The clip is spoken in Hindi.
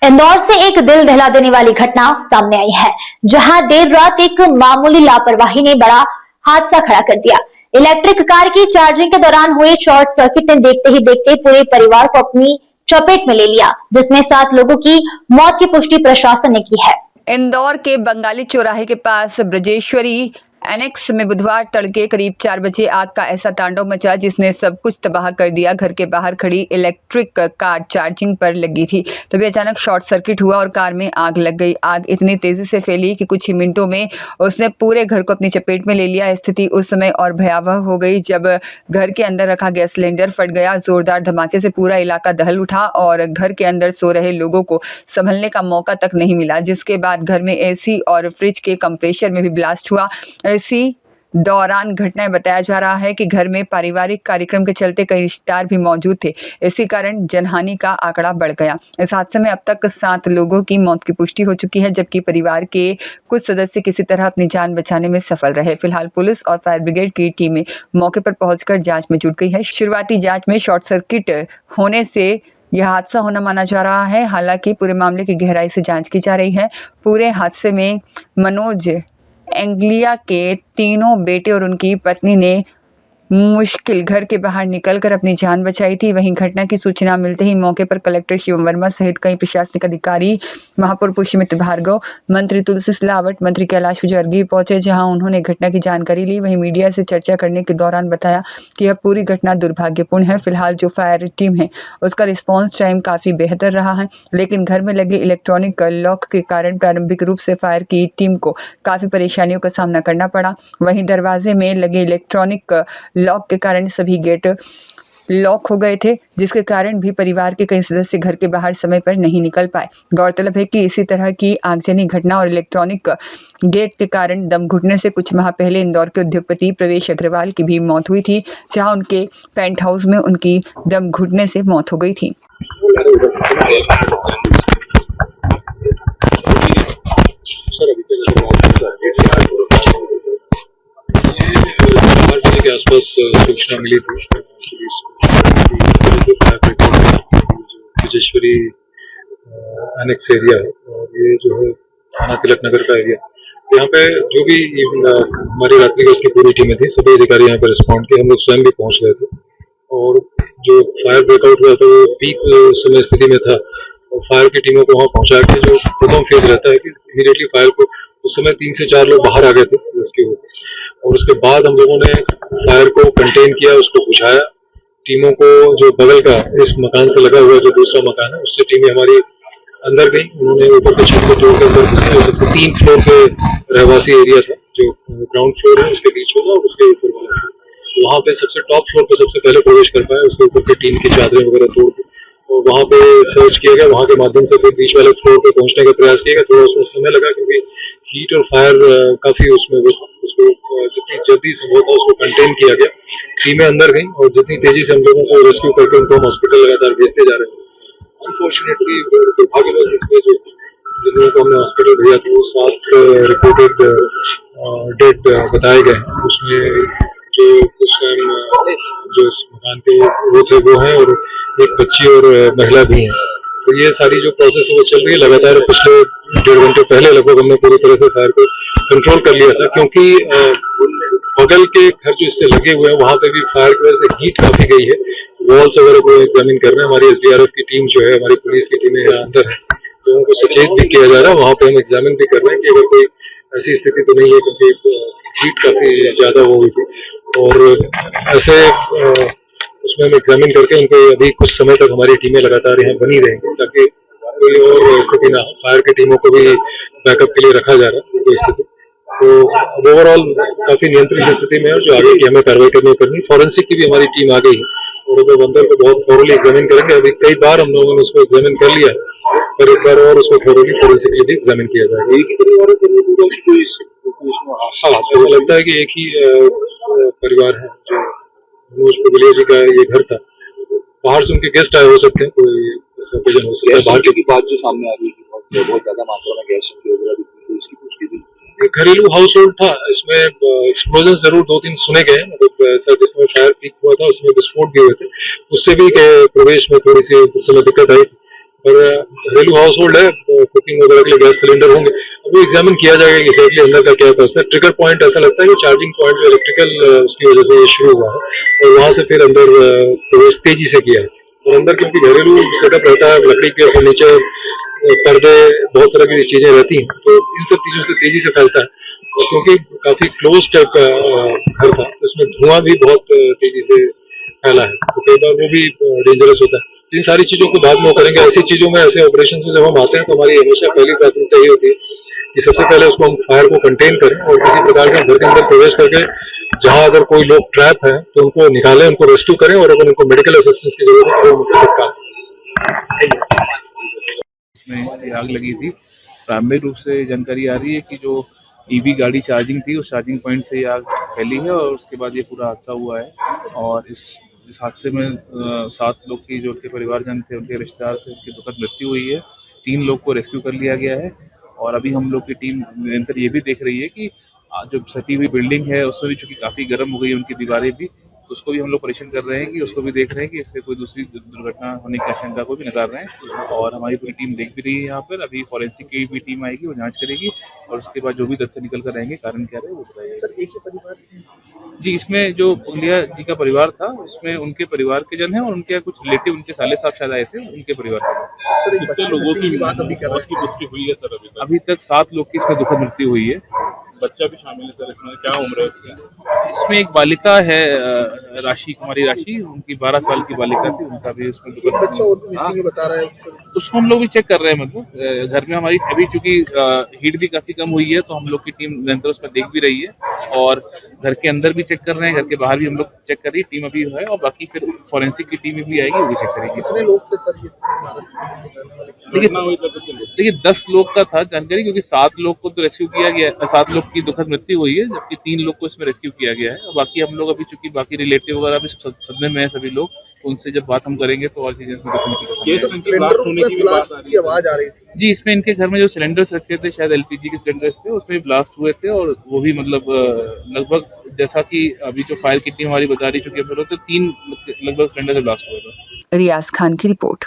इंदौर से एक दिल दहला देने वाली घटना सामने आई है, जहां देर रात एक मामूली लापरवाही ने बड़ा हादसा खड़ा कर दिया। इलेक्ट्रिक कार की चार्जिंग के दौरान हुए शॉर्ट सर्किट ने देखते ही देखते पूरे परिवार को अपनी चपेट में ले लिया, जिसमें 7 लोगों की मौत की पुष्टि प्रशासन ने की है। इंदौर के बंगाली चौराहे के पास ब्रजेश्वरी एनेक्स में बुधवार तड़के करीब 4 बजे आग का ऐसा तांडव मचा जिसने सब कुछ तबाह कर दिया। घर के बाहर खड़ी इलेक्ट्रिक कार चार्जिंग पर लगी थी, तभी अचानक शॉर्ट सर्किट हुआ और कार में आग लग गई। आग इतनी तेजी से फैली कि कुछ ही मिनटों में उसने पूरे घर को अपनी चपेट में ले लिया। स्थिति उस समय और भयावह हो गई जब घर के अंदर रखा गैस सिलेंडर फट गया। जोरदार धमाके से पूरा इलाका दहल उठा और घर के अंदर सो रहे लोगों को संभलने का मौका तक नहीं मिला, जिसके बाद घर में एसी और फ्रिज के कंप्रेसर में भी ब्लास्ट हुआ। इसी दौरान घटना बताया जा रहा है कि घर में पारिवारिक कार्यक्रम के चलते कई रिश्तेदार भी मौजूद थे। इसी कारण जनहानि का आंकड़ा बढ़ गया। इस हादसे में अब तक 7 लोगों की मौत की पुष्टि हो चुकी है, जबकि परिवार के कुछ सदस्य किसी तरह अपनी जान बचाने में सफल रहे। फिलहाल पुलिस और फायर ब्रिगेड की टीमें मौके पर पहुंचकर जांच में जुट गई है। शुरुआती जांच में शॉर्ट सर्किट होने से यह हादसा होना माना जा रहा है। हालांकि पूरे मामले की गहराई से जांच की जा रही है। पूरे हादसे में मनोज एंग्लिया के तीनों बेटे और उनकी पत्नी ने मुश्किल घर के बाहर निकलकर अपनी जान बचाई थी। वहीं घटना की सूचना मिलते ही मौके पर कलेक्टर शिवम वर्मा सहित कई प्रशासनिक अधिकारी, महापौर पुष्यमित्र भार्गव, मंत्री तुलसी सिलावट, मंत्री कैलाश विजयवर्गीय पहुंचे, जहां उन्होंने घटना की जानकारी ली। वहीं मीडिया से चर्चा करने के दौरान बताया कि यह पूरी घटना दुर्भाग्यपूर्ण है। फिलहाल जो फायर टीम है उसका रिस्पॉन्स टाइम काफ़ी बेहतर रहा है, लेकिन घर में लगे इलेक्ट्रॉनिक लॉक के कारण प्रारंभिक रूप से फायर की टीम को काफ़ी परेशानियों का सामना करना पड़ा। वहीं दरवाजे में लगे इलेक्ट्रॉनिक लॉक के कारण सभी गेट लॉक हो गए थे, जिसके कारण भी परिवार के कई सदस्य घर के बाहर समय पर नहीं निकल पाए। गौरतलब है कि इसी तरह की आगजनी घटना और इलेक्ट्रॉनिक गेट के कारण दम घुटने से कुछ माह पहले इंदौर के उद्योगपति प्रवेश अग्रवाल की भी मौत हुई थी, जहां उनके पेंट हाउस में उनकी दम घुटने से मौत हो गई थी। के आसपास सूचना मिली थी पुलिस को इस तरह से fire brigade Brajeshwari annex area है और ये जो है थाना तिलक नगर का एरिया। यहाँ पे जो भी हमारी रात्रि गश्त की पूरी टीमें थी, सभी अधिकारी यहाँ पर रिस्पॉन्ड किए। हम लोग स्वयं भी पहुँच गए थे और जो फायर ब्रेकआउट हुआ था वो पीक समय स्थिति में था और फायर की टीमों को वहाँ पहुँचा के जो प्रथम फेज रहता है कि इमीडिएटली फायर को उस समय 3 से 4 लोग बाहर आ गए थे रेस्क्यू और उसके बाद हम लोगों ने फायर को कंटेन किया, उसको बुझाया। टीमों को जो बगल का इस मकान से लगा हुआ जो दूसरा मकान है उससे टीमें हमारी अंदर गई। उन्होंने ऊपर के छत को तोड़ के अंदर घुसे। सबसे 3 फ्लोर पे रहवासी एरिया था, जो ग्राउंड फ्लोर है उसके बीच वाला और उसके ऊपर वाला। वहाँ पे सबसे टॉप फ्लोर पे सबसे पहले प्रवेश कर पाए, उसके ऊपर की टीम की चादरें वगैरह तोड़ दी और वहाँ पे सर्च किया गया। वहाँ के माध्यम से फिर बीच वाले फ्लोर पे पहुँचने का प्रयास किया गया। थोड़ा उसमें समय लगा क्योंकि हीट और फायर काफी उसमें उसको जितनी जल्दी संभव था उसको कंटेन किया गया। टीमें अंदर गई और जितनी तेजी से हम लोगों को रेस्क्यू करके उनको हम हॉस्पिटल लगातार भेजते जा रहे हैं। अनफॉर्चुनेटली दुर्भाग्यवश इसमें जो जिन लोगों को हमने हॉस्पिटल भेजा था वो 7 रिपोर्टेड डेड बताए गए हैं। उसमें जो कुछ जो इस मकान के वो थे वो हैं और एक बच्ची और महिला भी हैं। तो ये सारी जो प्रोसेस है वो चल रही है लगातार। पिछले 1.5 घंटे पहले लगभग हमने पूरी तरह से फायर को कंट्रोल कर लिया था, क्योंकि बगल के घर जो इससे लगे हुए हैं वहाँ पे भी फायर की वजह से हीट काफी गई है। वॉल्स वगैरह को एग्जामिन कर रहे हैं। हमारी SDRF की टीम जो है, हमारी पुलिस की टीमें यहाँ अंदर है, तो उनको सचेत भी किया जा रहा है। वहाँ पे हम एग्जामिन भी कर रहे हैं कि अगर कोई ऐसी स्थिति तो नहीं है, क्योंकि हीट काफी ज्यादा हो गई थी और ऐसे उसमें हम एग्जामिन करके उनको अभी कुछ समय तक हमारी टीमें लगातार यहाँ बनी रहेंगी ताकि कोई और स्थिति ना हो। फायर की टीमों को भी बैकअप के लिए रखा जा रहा है कोई स्थिति। तो ओवरऑल काफी नियंत्रित स्थिति में है। जो आगे की हमें कार्रवाई करनी। फॉरेंसिक की भी हमारी टीम आ गई है और अब अंदर को बहुत थोरली एग्जामिन करेंगे। अभी कई बार हम लोगों ने उसको एग्जामिन कर लिया है, पर एक बार और उसको थोरली फॉरेंसिकली भी एग्जामिन किया जाएगा। ऐसा लगता है कि एक ही परिवार है जो मनोज पगलिया जी का ये घर था। बाहर से उनके गेस्ट आए हो सकते हैं, कोई ऐसा ओकेजन हो सकता है। बाहर की बात जो सामने आ रही है बहुत ज्यादा मात्रा में गैस वगैरह उसकी पुष्टि थी। घरेलू हाउस होल्ड था, इसमें एक्सप्लोजन जरूर 2-3 सुने गए। मतलब ऐसा जिस समय फायर पीक हुआ था उसमें विस्फोट भी हुए थे, उससे भी प्रवेश में थोड़ी सी उस समय दिक्कत आई। और घरेलू हाउस होल्ड है, कुकिंग वगैरह के लिए गैस सिलेंडर होंगे, वो एग्जामिन किया जाएगा एक्जैक्टली अंदर का क्या कॉस्ट है। ट्रिगर पॉइंट ऐसा लगता है कि चार्जिंग पॉइंट जो इलेक्ट्रिकल उसकी वजह से शुरू हुआ है और वहां से फिर अंदर प्रवेश तेजी से किया है। और अंदर क्योंकि घरेलू सेटअप रहता है, लकड़ी के फर्नीचर, पर्दे, बहुत तरह की चीजें रहती हैं, तो इन सब चीजों से तेजी से फैलता है। और क्योंकि काफी क्लोज टाइप का घर था, तो इसमें धुआं भी बहुत तेजी से फैला है, तो कई बार वो भी डेंजरस होता है। इन सारी चीजों को बाद में वो करेंगे। ऐसी चीजों में, ऐसे ऑपरेशन में जब हम आते हैं तो हमारी हमेशा पहली प्राथमिकता ये होती है कि सबसे पहले उसको हम फायर को कंटेन करें और किसी प्रकार से घर के अंदर प्रवेश करके जहां अगर कोई लोग ट्रैप है तो उनको निकालें, उनको रेस्क्यू करें, और अगर उनको मेडिकल असिस्टेंस की जरूरत है तो उनको तत्काल। में आग लगी थी। प्रारंभिक रूप से जानकारी आ रही है कि जो ईवी गाड़ी चार्जिंग थी, उस चार्जिंग पॉइंट से ये आग फैली है और उसके बाद ये पूरा हादसा हुआ है। और इस हादसे में 7 लोग की जो उनके परिवारजन थे, उनके रिश्तेदार थे, उनकी दुखद मृत्यु हुई है। 3 लोग को रेस्क्यू कर लिया गया है और अभी हम लोग की टीम निरंतर ये भी देख रही है कि जो सटी हुई बिल्डिंग है उसमें भी चूंकि काफ़ी गर्म हो गई है उनकी दीवारें भी, तो उसको भी हम लोग परीक्षण कर रहे हैं कि उसको भी देख रहे हैं कि इससे कोई दूसरी दुर्घटना होने की आशंका को भी नकार रहे हैं। और हमारी पूरी टीम देख भी रही है यहाँ पर। अभी फॉरेंसिक की भी टीम आएगी, वो जांच करेगी और उसके बाद जो भी तथ्य निकल कर रहेंगे, कारण क्या रहे वो बताएगा। सर, एक ही परिवार जी, इसमें जो पुंगलिया जी का परिवार था उसमें उनके परिवार के जन हैं और उनके कुछ रिलेटिव, उनके साले साहब शायद आए थे, उनके परिवार के। सर, एक बच्चे लोगों की बात अभी कर रहे हैं। पुष्टि हुई है सर? अभी तक 7 लोग की इसमें दुखद मृत्यु हुई है। बच्चा भी शामिल है सर इसमें? क्या उम्र है उसकी? इसमें एक बालिका है, राशि कुमारी राशि, उनकी 12 साल की बालिका थी, उनका भी उसमें एक बच्चा और भी मिसिंग है बता रहा है सर। उसको हम लोग भी चेक कर रहे हैं। मतलब घर में हमारी अभी चूंकि हीट भी काफी कम हुई है तो हम लोग की टीम निरंतर उसमें देख भी रही है और घर के अंदर भी चेक कर रहे हैं, घर के बाहर भी हम लोग चेक कर रही है टीम अभी है, और बाकी फिर फॉरेंसिक की टीम भी आएगी, वो भी चेक करेगी। कितने लोग थे सर ये देखिए 10 लोग का था जानकारी, क्योंकि 7 लोग को तो रेस्क्यू किया गया, 7 लोग की दुखद मृत्यु हुई है, जबकि 3 लोग को इसमें रेस्क्यू किया गया है। और बाकी हम लोग अभी चूंकि बाकी रिलेटिव वगैरह भी सदमे में है सभी लोग, तो उनसे जब बात हम करेंगे तो और चीजें इसमें की आवाज आ रही थी। जी, इसमें इनके घर में जो सिलेंडर्स रखे थे, शायद एलपीजी के सिलेंडर्स थे, उसमें भी ब्लास्ट हुए थे और वो भी मतलब लगभग जैसा कि अभी जो फायर की टीम हमारी बता रही, चूंकि हम लोग तो 3 लगभग सिलेंडर से ब्लास्ट हुए थे। रियाज खान की रिपोर्ट।